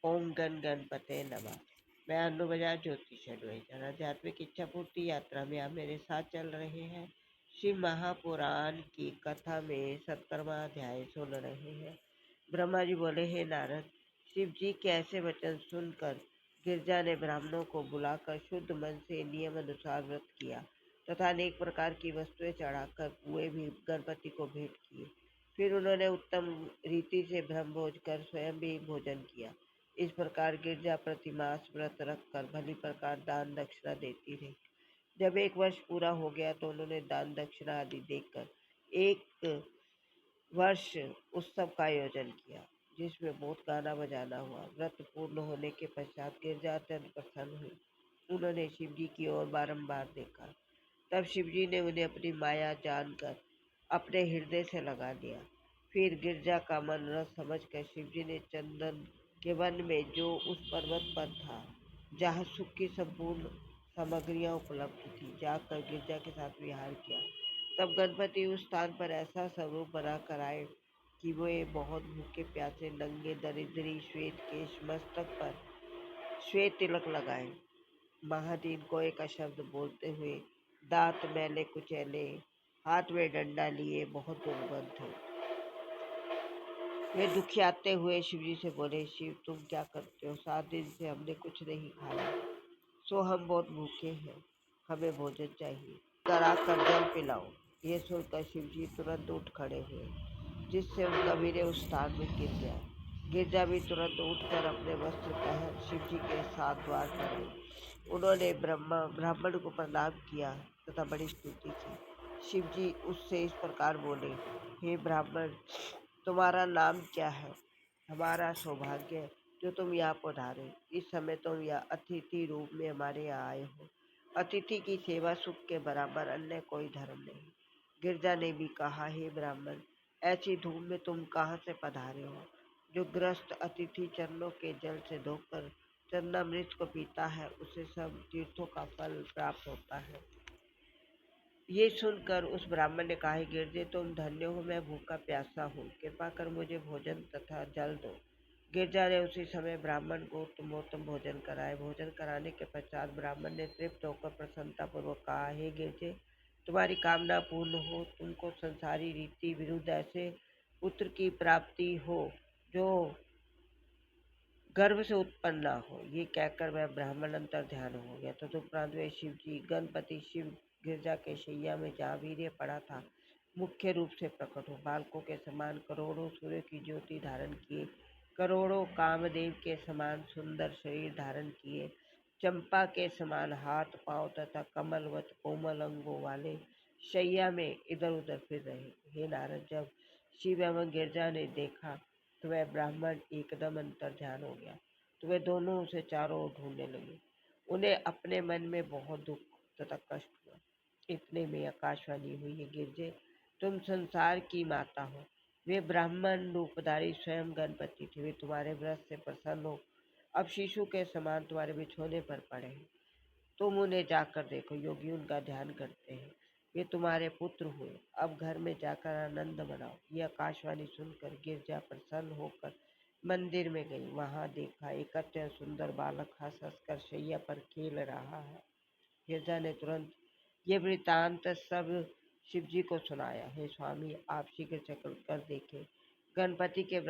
ओम गण गणपते नमः। मैं अन्नू बजाज ज्योतिष एडवाइजर आध्यात्मिक इच्छा पूर्ति यात्रा में आप मेरे साथ चल रहे हैं। शिव महापुराण की कथा में 17वां अध्याय सुन रहे हैं। ब्रह्मा जी बोले, हे नारद, शिव जी के ऐसे वचन सुनकर गिरजा ने ब्राह्मणों को बुलाकर शुद्ध मन से नियम अनुसार व्रत किया तथा अनेक प्रकार की वस्तुएं चढ़ाकर कुएं भी गणपति को भेंट किए। फिर उन्होंने उत्तम रीति से ब्रह्मभोज कर स्वयं भी भोजन किया। इस प्रकार गिरजा प्रतिमास व्रत रखकर भली प्रकार दान दक्षिणा देती रही। जब 1 वर्ष पूरा हो गया तो उन्होंने दान दक्षिणा आदि देकर एक वर्ष उत्सव का आयोजन किया, जिसमें बहुत गाना बजाना हुआ। व्रत पूर्ण होने के पश्चात गिरजा अत्यंत प्रसन्न हुई। उन्होंने शिव जी की ओर बारंबार देखा। तब शिव जी ने उन्हें अपनी माया जानकर अपने हृदय से लगा लिया। फिर गिरजा का मन रस समझकर शिव जी ने चंदन के वन में, जो उस पर्वत पर था जहाँ सुख की संपूर्ण सामग्रियां उपलब्ध थी, जाकर गिरजा के साथ विहार किया। तब गणपति उस स्थान पर ऐसा स्वरूप बना कर आए कि वे बहुत भूखे प्यासे, नंगे, दरिद्री, श्वेत केश, मस्तक पर श्वेत तिलक लगाए, महादीन को एक शब्द बोलते हुए, दांत मैले कुचैले, हाथ में डंडा लिए, बहुत दुर्बल थे। वे दुखियाते हुए शिवजी से बोले, शिव तुम क्या करते हो? 7 दिन से हमने कुछ नहीं खाया, सो हम बहुत भूखे हैं, हमें भोजन चाहिए, करा कर जल पिलाओ। ये सुनकर शिवजी तुरंत उठ खड़े हुए, जिससे उनका वीर्य उस स्थान में गिर गया। गिरजा भी तुरंत उठकर अपने वस्त्र पहन शिवजी के साथ द्वार पर आई। उन्होंने ब्राह्मण को प्रणाम किया तथा बड़ी स्तुति की। शिवजी उससे इस प्रकार बोले, हे ब्राह्मण, तुम्हारा नाम क्या है? हमारा सौभाग्य जो तुम यहाँ पधारे। इस समय तुम यह अतिथि रूप में हमारे यहाँ आए हो। अतिथि की सेवा सुख के बराबर अन्य कोई धर्म नहीं। गिरजा ने भी कहा, हे ब्राह्मण, ऐसी धूप में तुम कहाँ से पधारे हो? जो ग्रस्त अतिथि चरणों के जल से धोकर चरणामृत को पीता है, उसे सब तीर्थों का फल प्राप्त होता है। ये सुनकर उस ब्राह्मण ने कहा, गिरजे तुम धन्य हो, मैं भूखा प्यासा हूँ, कृपा कर मुझे भोजन तथा जल दो। गिरजा ने उसी समय ब्राह्मण को उत्तमोत्तम भोजन कराए। भोजन कराने के पश्चात ब्राह्मण ने तृप्त होकर प्रसन्नतापूर्वक कहा, हे गिरजे, तुम्हारी कामना पूर्ण हो, तुमको संसारी रीति विरुद्ध ऐसे पुत्र की प्राप्ति हो जो गर्भ से उत्पन्न ना हो। ये कहकर वह ब्राह्मण अंतर ध्यान हो गया। तो तदुपरांत वे शिव जी गणपति शिव गिरजा के शैया में जहाँ वीर्य पड़ा था, मुख्य रूप से प्रकट हो, बालकों के समान करोड़ों सूर्य की ज्योति धारण किए, करोड़ों कामदेव के समान सुंदर शरीर धारण किए, चंपा के समान हाथ पांव तथा कमलवत कोमल अंगों वाले शैया में इधर उधर फिर रहे। हे नारद, जब शिव एवं गिरजा ने देखा तो वह ब्राह्मण एकदम अंतर ध्यान हो गया। तो वे दोनों उसे चारों ओर ढूंढने लगे। उन्हें अपने मन में बहुत दुख तथा कष्ट हुआ। इतने में आकाशवाणी हुई, है गिरजे, तुम संसार की माता हो। वे ब्राह्मण रूपधारी स्वयं गणपति थे। वे तुम्हारे व्रत से प्रसन्न हो अब शिशु के समान तुम्हारे बिछोने पर पड़े हैं। तुम उन्हें जाकर देखो, योगी उनका ध्यान करते हैं। वे तुम्हारे पुत्र हुए, अब घर में जाकर आनंद मनाओ। यह आकाशवाणी सुनकर गिरजा प्रसन्न होकर मंदिर में गई। वहां देखा एक अत्यंत सुंदर बालक हंस हंस कर शैया पर खेल रहा है। गिरजा ने तुरंत ये वृतांत सब शिवजी को सुनाया। हे स्वामी, आप शीघ्र चक्र कर देखें, गणपति के व्रत